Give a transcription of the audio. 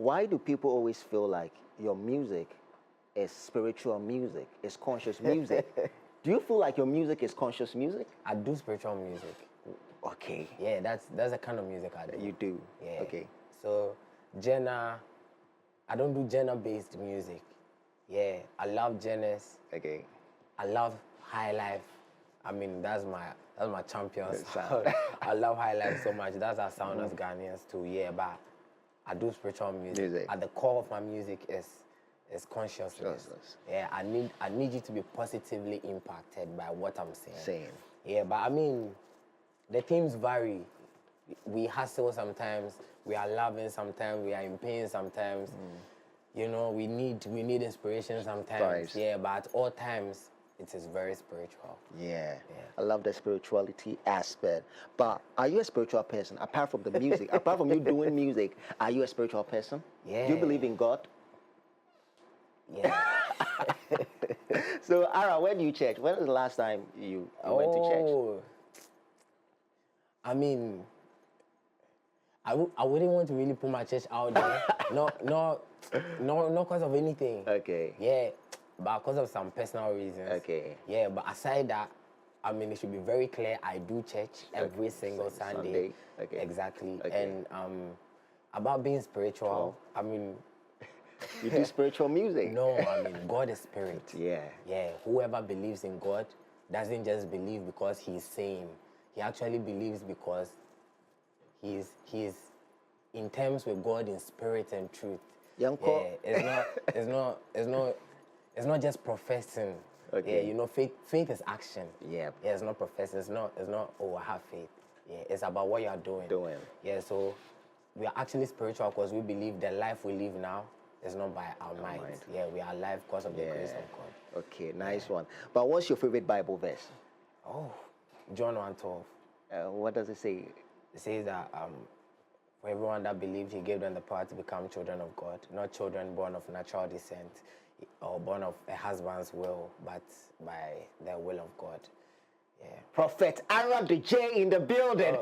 why do people always feel like your music is spiritual music, is conscious music? Do you feel like your music is conscious music? I do spiritual music. Okay. Yeah, that's the kind of music I do. You do? Yeah. Okay. So, genre, I don't do genre-based music. Yeah, I love genres. Okay. I love high life. I mean, that's my champion sound. I love high life so much. That's our sound as Ghanaians too. Yeah, but I do spiritual music. At the core of my music is consciousness. Yeah, I need you to be positively impacted by what I'm saying. Same. Yeah, but I mean, the themes vary. We hustle sometimes, we are loving sometimes, we are in pain sometimes. You know, we need inspiration sometimes. Vibes. Yeah, but at all times, it is very spiritual. Yeah. I love the spirituality aspect. But are you a spiritual person? Apart from the music, apart from you doing music, are you a spiritual person? Yeah. Do you believe in God? Yeah. So, Ara, where do you church? When was the last time you went to church? I mean, I wouldn't want to really put my church out there. No, because of anything. Okay. Yeah, but because of some personal reasons. Okay. Yeah, but aside that, I mean, it should be very clear. I do church every single Sunday. Okay. Exactly. Okay. And about being spiritual, I mean. You do spiritual music? No, I mean, God is spirit. Yeah. Yeah. Whoever believes in God doesn't just believe because he's sane. He actually believes because he's in terms with God in spirit and truth. Yeah, it's not just professing. Okay. Yeah, you know, faith is action. Yeah. Yeah, it's not professing. It's not oh, I have faith. Yeah, it's about what you are doing. Yeah, so we are actually spiritual because we believe the life we live now is not by our mind. Yeah, we are alive because of the grace of God. Okay, nice one. But what's your favorite Bible verse? Oh, John 1:12. What does it say? It says that for everyone that believed, he gave them the power to become children of God, not children born of natural descent or born of a husband's will, but by the will of God. Yeah. Prophet AratheJay in the building.